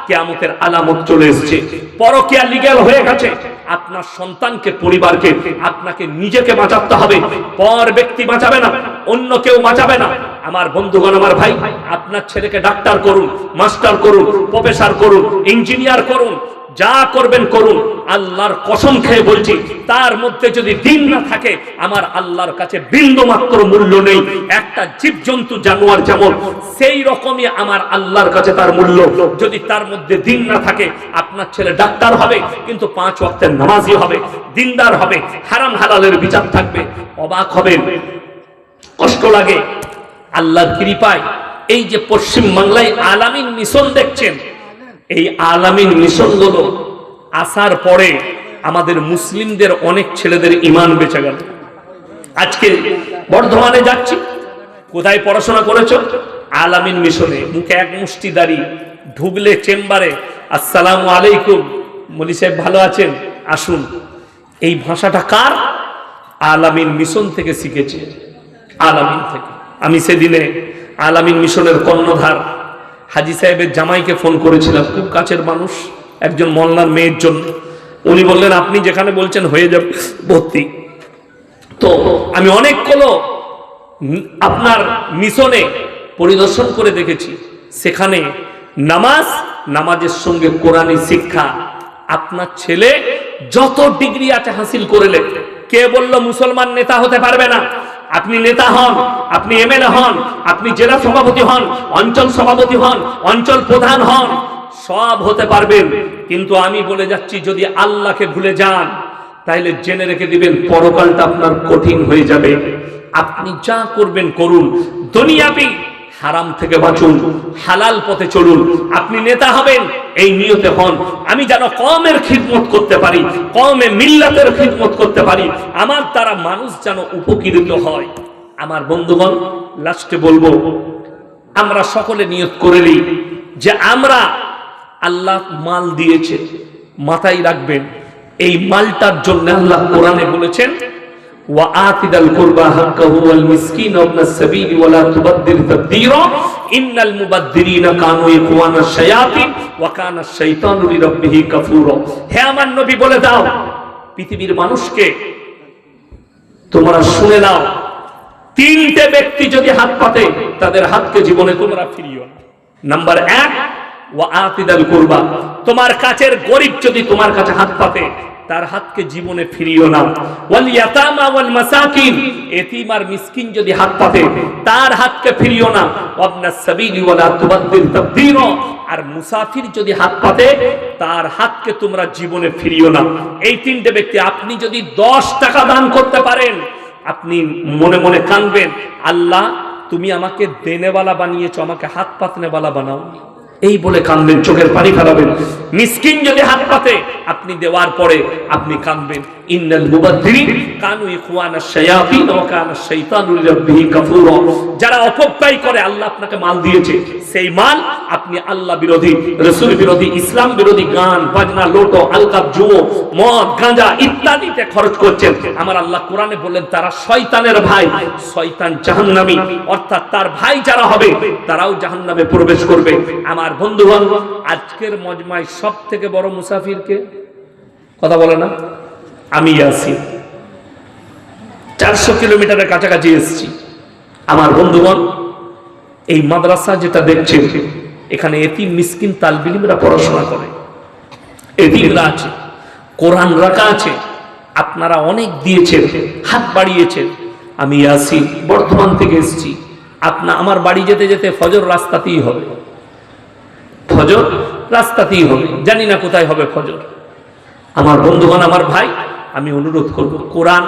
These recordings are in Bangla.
কিয়ামতের আলামত চলে এসেছে। পরকীয়া লিগ্যাল হয়ে গেছে। আপনার সন্তানকে, পরিবারকে, আপনাকে নিজেকে বাঁচাতে হবে, পর ব্যক্তি বাঁচাবে না, অন্য কেউ বাঁচাবে না। আমার বন্ধুগণ, আমার ভাই, আপনার ছেলেকে ডাক্তার করুন, মাস্টার করুন, প্রফেসর করুন, ইঞ্জিনিয়ার করুন, যা করবেন করুন। আল্লাহর কসম খেয়ে বলছি, তার মধ্যে যদি দিন না থাকে, আমার আল্লাহর কাছে বিন্দু মাত্র মূল্য নেই। একটা জীবজন্তু, জানোয়ার যেমন, সেই রকমই আমার আল্লাহর কাছে তার মূল্য। যদি তার মধ্যে দিন না থাকে, আপনার ছেলে ডাক্তার হবে কিন্তু 5 ওয়াক্তের নামাজি হবে, দিনদার হবে, হারাম হালালের বিচার থাকবে। অবাক হবেন, কষ্ট লাগে। আল্লাহর কৃপায় এই যে পশ্চিম বাংলায় আলামিন মিশন দেখছেন, এই আলামিন মিশনগুলো আসার পরে আমাদের মুসলিমদের অনেক ছেলেদের ঈমান বেঁচে গেল। আজকে বর্ধমানে যাচ্ছি, কোথায় পড়াশোনা করেছো? আলামিন মিশনে। মুখে এক মুষ্টি দাড়ি, ঢুকলে চেম্বারে আসসালামু আলাইকুম, মলি সাহেব ভালো আছেন, আসুন। এই ভাষাটা কার? আলামিন মিশন থেকে শিখেছে, আলামিন থেকে। আমি সেদিনে আলামিন মিশনের কর্ণধার হাজি সাহেবের জামাইকে ফোন করেছিলাম, খুব কাছের মানুষ, একজন মোল্লার মেয়ের জন্য। উনি বললেন আপনি যেখানে বলছেন হয়ে যাবে ভর্তি। তো আমি অনেকগুলো আপনার মিশনে পরিদর্শন করে দেখেছি, সেখানে নামাজের সঙ্গে কোরআনী শিক্ষা। আপনার ছেলে যত ডিগ্রি আছে হাসিল করলে, কে বলল মুসলমান নেতা হতে পারবে না? আপনি নেতা হন, আপনি এমএলএ হন, আপনি জেলা সভাপতি হন, অঞ্চল সভাপতি হন, অঞ্চল প্রধান হন, সব হতে পারবেন। কিন্তু আমি বলে যাচ্ছি, যদি আল্লাহকে ভুলে যান, তাহলে জেনে রেখে দিবেন পরকালটা আপনার কঠিন হয়ে যাবে। আপনি যা করবেন করুন, দুনিয়াবি হারাম থেকে বাঁচুন, হালাল পথে চলুন। আপনি নেতা হবেন, এই নিয়তে হন, আমি যেন কওমের খিদমত করতে পারি, কওমে মিল্লাতের খিদমত করতে পারি, আমার দ্বারা মানুষ যেন উপকৃত হয়। আমার বন্ধুগণ, লাস্টে বলবো, আমরা সকলে নিয়ত করে নিই যে আমরা, আল্লাহ মাল দিয়েছে, মাথায় রাখবেন, এই মালটার জন্য আল্লাহ কোরআনে বলেছেন وآتِ ذا القربى حقه والمسكين وابن السبيل ولا تبذر تبذيرا إن المبذرين كانوا إخوان الشياطين وكان الشيطان لربه كفورا। হে আমার নবী, বলে দাও পৃথিবীর মানুষকে, তোমরা শুনে নাও, 3টে ব্যক্তি যদি হাত পাতে, তাদের হাতকে জীবনে তোমরা ফিরিও না। নাম্বার 1, ওয়াআতি যাল কুরবা, তোমার কাছের গরীব যদি তোমার কাছে হাত পাতে, তার হাতকে জীবনে ফিরিও না। ওয়াল ইয়াতামা ওয়াল মাসাকিন, এতিম আর মিসকিন যদি হাত পাতে, তার হাতকে ফিরিও না। ওয়াবনাস সাবিলি ওয়ালা তুবাদ্দির তাবদীরা, আর মুসাফির যদি হাত পাতে, তার হাতকে তোমরা জীবনে ফিরিও না। এই 3টে ব্যক্তি, আপনি যদি 10 টাকা দান করতে পারেন, আপনি মনে মনে কাঁদবেন, আল্লাহ তুমি আমাকে দেনেওয়ালা বানিয়েছো, আমাকে হাত পাতনেওয়ালা বানাও, এই বলে কাঁদবেন, চোখের পানি ফেলাবেন। মিসকিন যদি হাত পাতে, আপনি দেওয়ার পরে আপনি কাঁদবেন, ইন্নাল মুবাদ্দিরিন কানু ইখওয়ানাশ শায়াতিন ওয়া কানা শাইতানু লিরাব্বিহি কাফুরা। যারা অপব্যয় করে, আল্লাহ আপনাকে মাল দিয়েছে, সেই মাল আপনি আল্লাহ বিরোধী, রাসূল বিরোধী, ইসলাম বিরোধী গান বাজনা, লোটো, আলকাপ, জুয়ো, মদ, গাঁজা ইত্যাদিতে খরচ করছেন। আমার আল্লাহ কোরআনে বললেন তারা শয়তানের ভাই, শয়তান জাহান্নামী, অর্থাৎ তার ভাই যারা হবে তারাও জাহান্নামে প্রবেশ করবে। আমার বন্ধুগণ, আজকের মজমায় সব থেকে বড় মুসাফির কে? কথা বলে না? আমি আছি, 400 কিলোমিটারের কাছাকাছি এসেছি। আমার বন্ধুগণ, এই মাদ্রাসা যেটা দেখছেন, এখানে এতিম মিসকিন তালবে ইলমরা পড়াশোনা করে, এতিমরা আছে, কোরআন রাখা আছে। আপনারা অনেক দিয়েছেন, হাত বাড়িয়েছেন। আমি আছি, বর্ধমান থেকে এসেছি। আমার বাড়ি যেতে যেতে ফজর রাস্তাতেই হবে, ফজর রাস্তাতেই হবে, জানি না কোথায় হবে ফজর। আমার বন্ধুগণ, আমার ভাই, আমি অনুরোধ করব, কোরআন,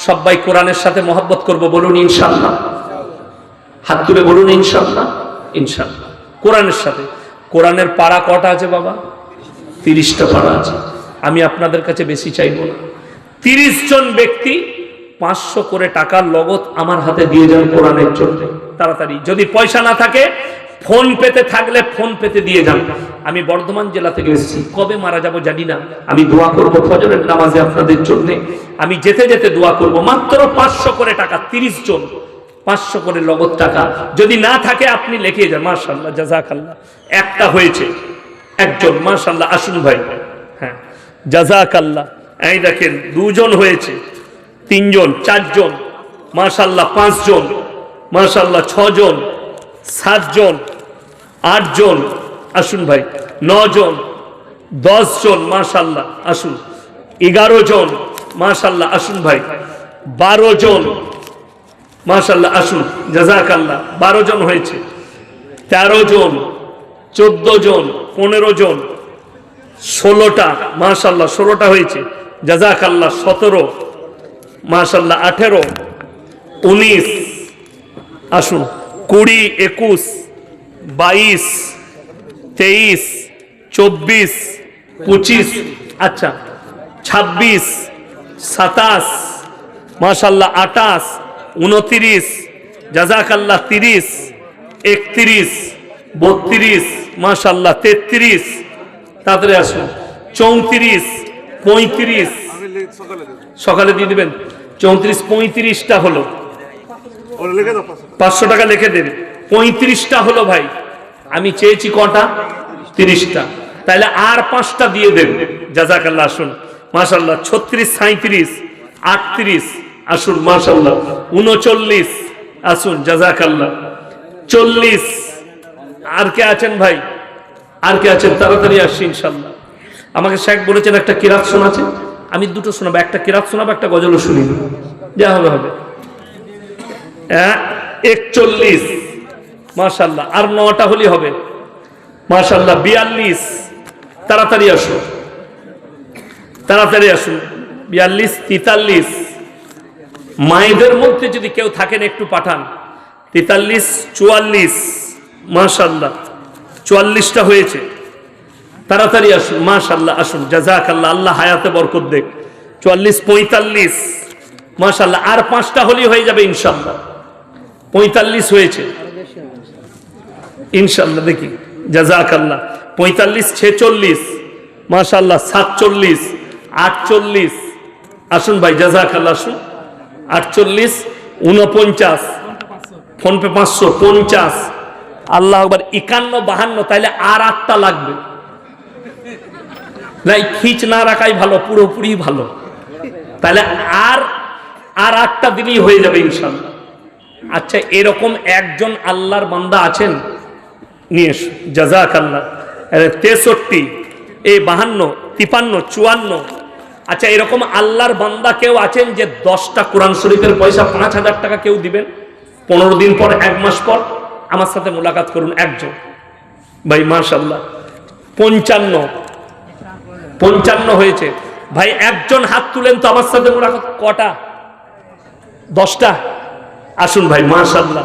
সবাই কোরআনের সাথে মহব্বত করব, বলুন ইনশাআল্লাহ, হাত তুলে বলুন ইনশাআল্লাহ। ইনশাআল্লাহ কোরআনের সাথে। কোরআনের পারা কটা আছে বাবা? 30টা পারা আছে। আমি আপনাদের কাছে বেশি চাইব না। 30 জন ব্যক্তি 500 করে টাকা নগদ আমার হাতে দিয়ে যান কোরআনের জন্য, তাড়াতাড়ি। যদি পয়সা না থাকে, ফোন পেতে থাকলে ফোন পেতে দিয়ে যান। আমি বর্ধমান জেলা থেকে এসেছি, কবে মারা যাব জানি না। আমি দোয়া করব ফজরের নামাজে আপনাদের জন্য, আমি যেতে যেতে দোয়া করব। মাত্র 500 করে টাকা, 30 জন 500 করে নগদ টাকা। যদি না থাকে আপনি লিখে যান, মাশাআল্লাহ, জাযাকাল্লাহ। একটা হয়েছে, একজন, মাশাআল্লাহ, আসুন ভাই। হ্যাঁ, জাযাকাল্লাহ। এই দেখেন দুজন হয়েছে, তিনজন, চারজন, মাশাআল্লাহ, পাঁচজন, মাশাআল্লাহ, ছজন, সাতজন, আটজন, আসুন ভাই, নজন, 10 জন, মাশাআল্লাহ, আসুন, 11 জন, মাশাআল্লাহ, আসুন ভাই, 12 জন, মাশাআল্লাহ, আসুন, জাযাকাল্লাহ, 12 জন হয়েছে, 13 জন, 14 জন, 15 জন, 16টা, মাশাআল্লাহ, 16টা হয়েছে, জাযাকাল্লাহ, 17, মাশাআল্লাহ, 18, 19, আসুন, 20, 21, 22, 23, 24, 25, আচ্ছা, 26, 27, মাশাআল্লাহ, 28, 29, জাযাকাল্লাহ, 30, 31, 32, মাশাআল্লাহ, 33, তাড়াতাড়ি আসুন, 34, 35, সকালে দিয়ে দিবেন, 34, 35টা হলো, 500 টাকা লিখে দেন, 35টা হলো ভাই, আমি চেয়েছি কটা? 30টা, তাহলে আর 5টা দিয়ে দেন, জাযাকাল্লাহ, আসুন, মাশাআল্লাহ, 36, 37, 38, আসুন, মাশাআল্লাহ, 39, আসুন, জাযাকাল্লাহ, 40, আর কে আছেন ভাই? আর কে আছেন? তাড়াতাড়ি আসছি ইনশাআল্লাহ। আমাকে শেখ বলেছেন একটা কিরাত শোনাচ্ছে, আমি দুটো শোনাবো, একটা কিরাত শোনাবো, একটা গজলও শুনিয়ে দেবো, যা হবে হবে। 41, মাশাআল্লাহ, আর 9টা হলেই হবে, মাশাআল্লাহ, 42, তাড়াতাড়ি আসুন, তাড়াতাড়ি আসুন, 42, 43, মায়েদের মধ্যে যদি কেউ থাকেন একটু পাঠান, 43, 44, মাশাআল্লাহ, 44টা হয়েছে, তাড়াতাড়ি আসুন, মাশাআল্লাহ, আসুন, জাযাকাল্লাহ, আল্লাহ হায়াতে বরকত দেখ, 44, 45, মাশাআল্লাহ, আর 5টা হলেই হয়ে যাবে ইনশাআল্লাহ, 45 হয়েছে ইনশাআল্লাহ, দেখি, জাযাকাল্লাহ, 45, 46, মাশাআল্লাহ, 47, 48, আসুন ভাই, জাযাকাল্লাহ, আসুন, 48, 49, ফোন পে 500, 50, আল্লাহ আকবার, 51, 52, তাইলে আর 8টা লাগবে, নাই খিচ না রাখাই ভালো, পুরোপুরি ভালো, তাহলে আর 8টা দিনই হয়ে যাবে ইনশাআল্লাহ। আচ্ছা, এরকম একজন আল্লাহর বান্দা আছেন? নিয়ে এসো, জাযাকাল্লাহ, 63, 52, 53, 54, আচ্ছা, এরকম আল্লাহর বান্দা কেউ আছেন যে 10টা কোরআন শরীফের পয়সা 5000 টাকা কেউ দিবেন? 15 দিন পর, 1 মাস পর আমার সাথে মোলাকাত করুন একজন ভাই, মাশাআল্লাহ, 55 হয়েছে ভাই, একজন হাত তুলেন তো আমার সাথে মোলাকাত, কটা? 10টা, আসুন ভাই, মাশাআল্লাহ,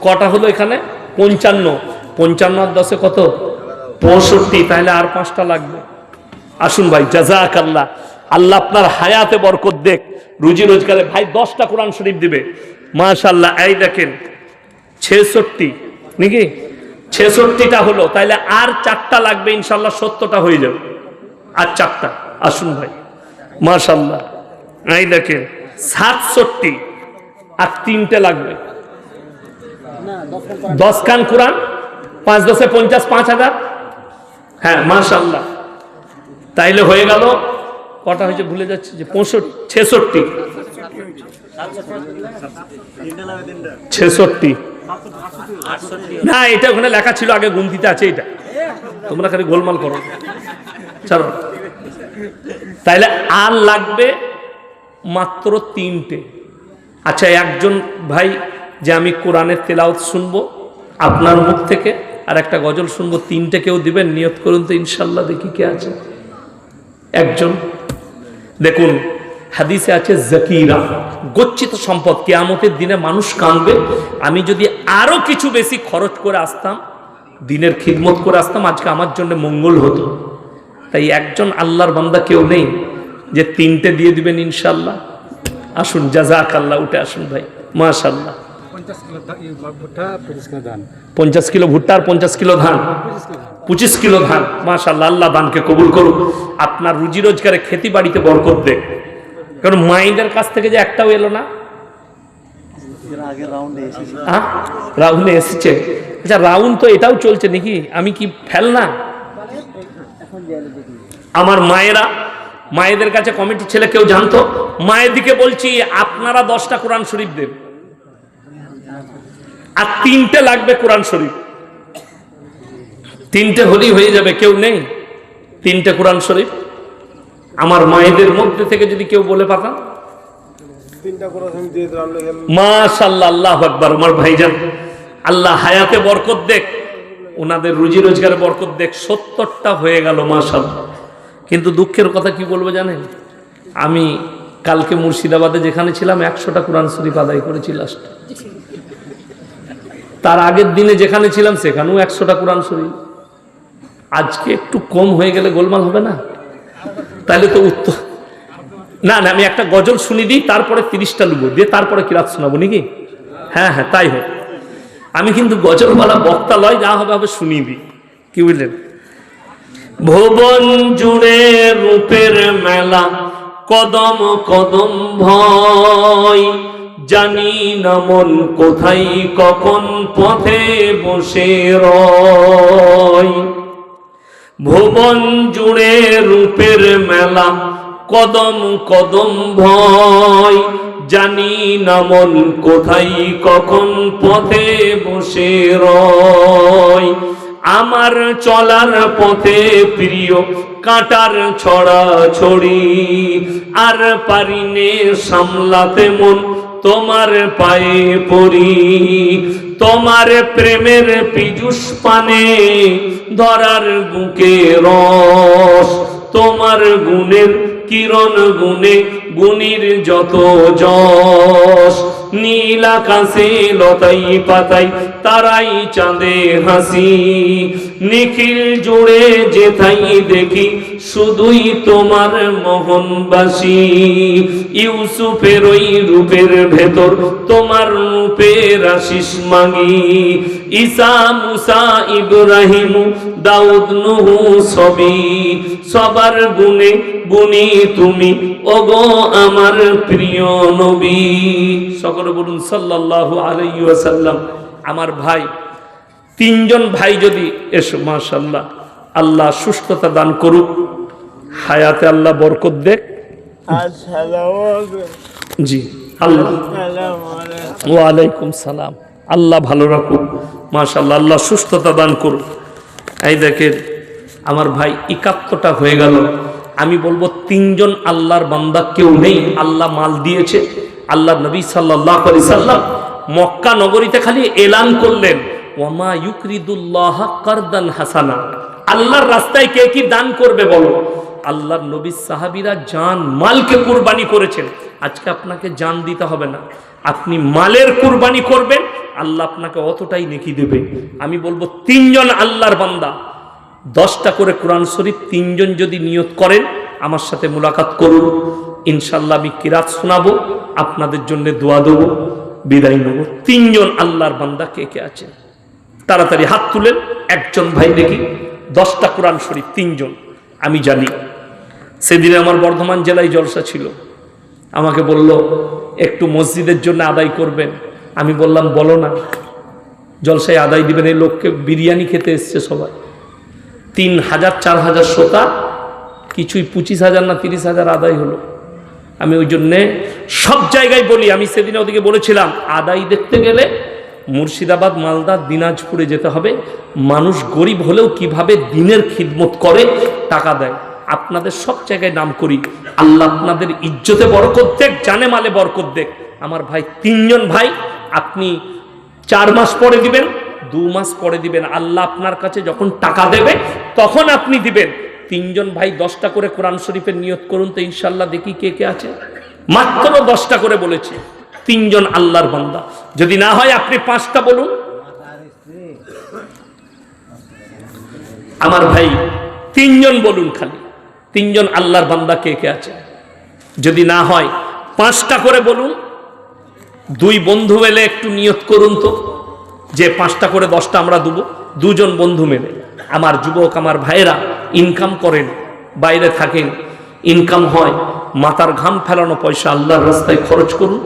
কটা হলো এখানে? 55 আর 10 কত? 65, তাহলে আর 5টা লাগবে, আসুন ভাই, জাযাকাল্লাহ, আল্লাহ আপনার হায়াতে বরকত দেখ, রুজি রোজগারে ভাই 10টা কোরআন শরীফ দিবে, মাশাআল্লাহ। এই দেখেন 66 নাকি, 66টা হলো, তাইলে আর 4টা লাগবে ইনশাআল্লাহ, 70টা হয়ে যাবে, আর 4টা, আসুন ভাই, মাশাআল্লাহ। এই দেখেন 67, আর 3টে লাগবে, 10 খান কোরআন, 5 10 50, 5000, হ্যাঁ, মাশাআল্লাহ, তাইলে হয়ে গেল কটা হয়েছে ভুলে যাচ্ছে, যে 65, 66, না, এটা ওখানে লেখা ছিল আগে, গুনতিতে আছে, এটা তোমরা খালি গোলমাল করো, চলো, তাইলে আর লাগবে মাত্র 3টে। আচ্ছা, একজন ভাই যে আমি কোরআনের তেলাওয়াত শুনবো আপনার মুখ থেকে, আর একটা গজল শুনবো, 3টে কেউ দিবেন? নিয়ত করুন তো ইনশাআল্লাহ, দেখি কে আছে একজন। দেখুন হাদিসে আছে, জাকিরা, গচ্ছিত সম্পদ, কিয়ামতের দিনে মানুষ কাঁদবে, আমি যদি আরো কিছু বেশি খরচ করে আসতাম, দিনের খিদমত করে আসতাম, আজকে আমার জন্য মঙ্গল হতো। তাই একজন আল্লাহর বান্দা কেউ নেই যে 3টে দিয়ে দিবেন ইনশাআল্লাহ? আসুন, জাযাকাল্লাহ, উঠে আসুন ভাই, মাশাআল্লাহ। 50 কিলো ভুট্টা আর 50 কিলো ধান, 25 কিলো ধান, মাশাআল্লাহ, আল্লাহ দানকে কবুল করুন, আপনার রুজি রোজগারে, খেতি বাড়িতে বরকত দেখ। কারণ মাইন্ডের কাছ থেকে যে একটাও এলো না, রাউন্ডে এসেছে। আচ্ছা, রাউন্ড তো এটাও চলছে নাকি? আমি কি ফেল না? আমার মায়েরা, মায়েদের কাছে কমিটির ছেলে কেউ জানতো, মায়ের দিকে বলছি আপনারা 10টা কোরআন শরীফ দেন, আর 3টে লাগবে কোরআন শরীফ। 3টে হলেই হয়ে যাবে। কেউ নেই 3টে কোরআন শরীফ? আমার মায়েদের মধ্যে থেকে যদি কেউ বলে পাঠান, মাশাআল্লাহ, আল্লাহু আকবার। আমার ভাইজান, আল্লাহ হায়াতে বরকত দেখ, ওনাদের রুজি রোজগারে বরকত দেখ। 70টা হয়ে গেল মাশাআল্লাহ। কিন্তু দুঃখের কথা কি বলবো জানেন, আমি কালকে মুর্শিদাবাদে যেখানে ছিলাম 100টা কোরআন শরীফ আদায় করেছি লাস্ট। তার আগের দিনে যেখানে ছিলাম সেখানেও 100টা কোরআন শরীফ। আজকে একটু কম হয়ে গেলে গোলমাল হবে না? তাহলে তো উত্তর না, না, আমি একটা গজল শুনি দিই, তারপরে 30টা লুবো দিয়ে তারপরে কিরাত শোনাবো নাকি? হ্যাঁ হ্যাঁ, তাই হোক। আমি কিন্তু গজলওয়ালা বক্তা লয়, যা হবে হবে শুনিয়ে দিই। কি বুঝলেন? ভুবন জুড়ে রূপের মেলা, কদম কদম ভয়, জানি না মন কোথায় কখন পথে বসে রয়। ভুবন জুড়ে রূপের মেলা, কদম কদম ভয়, জানি না মন কোথায় কখন পথে বসে রয়। আমার চলার পথে প্রিয় কাঁটার ছড়া ছড়ি, আর পারিনে সামলাতে মন তোমার পায়ে পড়ি। তোমার প্রেমের পীযুষ পানে ধরার বুকে রস, তোমার গুণের কিরণ গুণে গুণীর যত যশ। নীল আকাশে লতাই পাতাই তারাই চাঁদে হাসি, নিখিল জুড়ে যেথাই দেখি শুধুই তোমার মোহনবাসী। ইউসুফের ওই রূপের ভেতর তোমার রূপের আশিস মাগি। ঈসা মুসা ইব্রাহিম দাউদ নূহ সবই, সবার গুণে গুণী তুমি ওগো আমার প্রিয় নবী। সকলে বলুন সাল্লাল্লাহু আলাইহি ওয়াসাল্লাম। আমার ভাই, 3জন ভাই যদি এসো, মাশাআল্লাহ, আল্লাহ সুস্থতা দান করুক, হায়াতে আল্লাহ বরকত দেখ। জি আল্লাহ, ওয়ালাইকুম সালাম। আল্লাহ ভালো রাখুক, মাশাআল্লাহ, আল্লাহ সুস্থতা দান করুক। এই দেখেন আমার ভাই 71টা হয়ে গেল। আমি বলবো 3জন আল্লাহর বান্দা কেউ নেই, আল্লাহ মাল দিয়েছে। আল্লাহ নবী সাল্লাল্লাহু আলাইহি সাল্লাম মক্কা নগরীতে খালি এলান করলেন, ওয়ামা ইউকরিদুল্লাহ কারদান হাসানা। আল্লাহর রাস্তায় কে কি দান করবে বলো? আল্লাহর নবীর সাহাবীরা জান মালকে কুরবানি করেছেন। আজকে আপনাকে জান দিতে হবে না, আপনি মালের কুরবানি করবেন, আল্লাহ আপনাকে অতটাই নেকি দেবে। আমি বলবো 3জন আল্লাহর বান্দা 10টা করে কোরআন শরীফ 3জন যদি নিয়ত করেন, আমার সাথে মুলাকাত করুন, ইনশাল্লাহ আমি কিরাত শোনাবো, আপনাদের জন্য দোয়া দেবো, বিদায় নেব। 3জন আল্লাহর বান্দা কে কে আছেন? তাড়াতাড়ি হাত তুলেন। একজন ভাই দেখি 10টা কোরআন শরীফ 3জন। আমি জানি সেদিনে আমার বর্ধমান জেলায় জলসা ছিল, আমাকে বলল একটু মসজিদের জন্য আদায় করবেন। আমি বললাম বলো না, জলসায় আদায় দিবেন। এই লোককে বিরিয়ানি খেতে এসছে সবাই, 3000 4000 শ্রোতা, কিছুই 25,000 না 30,000 আদায় হলো। আমি ওই জন্যে সব জায়গায় বলি, আমি সেদিনে ওদিকে বলেছিলাম আদায় দেখতে গেলে মুর্শিদাবাদ, মালদা, দিনাজপুরে যেতে হবে। মানুষ গরিব হলেও কিভাবে দিনের খিদমত করে, টাকা দেয়। আপনাদের সব জায়গায় নাম করি, আল্লাহ আপনাদের ইজ্জতে বরকত দেখ, জানে মালে বরকত দেখ। আমার ভাই 3জন ভাই, আপনি 4 মাস পরে দিবেন, 2 মাস পরে দিবেন, আল্লাহ আপনার কাছে যখন টাকা দেবে তখন আপনি দিবেন। 3জন ভাই 10টা করে কোরআন শরীফের নিয়ত করুন তো, ইনশাল্লাহ দেখি কে কে আছে। মাত্র 10টা করে বলেছি, 3জন আল্লাহর বান্দা। যদি না হয় আপনি 5টা বলুন। আমার ভাই 3জন বলুন, খালি 3জন আল্লাহর বান্দা কে কে আছে। যদি না হয় 5টা করে বলুন। 2 বন্ধু মেলে একটু নিয়ত করুন তো, যে 5টা করে 10টা আমরা দেবো। 2জন বন্ধু মেলে। আমার যুবক, আমার ভাইয়েরা ইনকাম করেন, বাইরে থাকেন, ইনকাম হয়, মাথার ঘাম ফেলানো পয়সা আল্লাহর রাস্তায় খরচ করুন।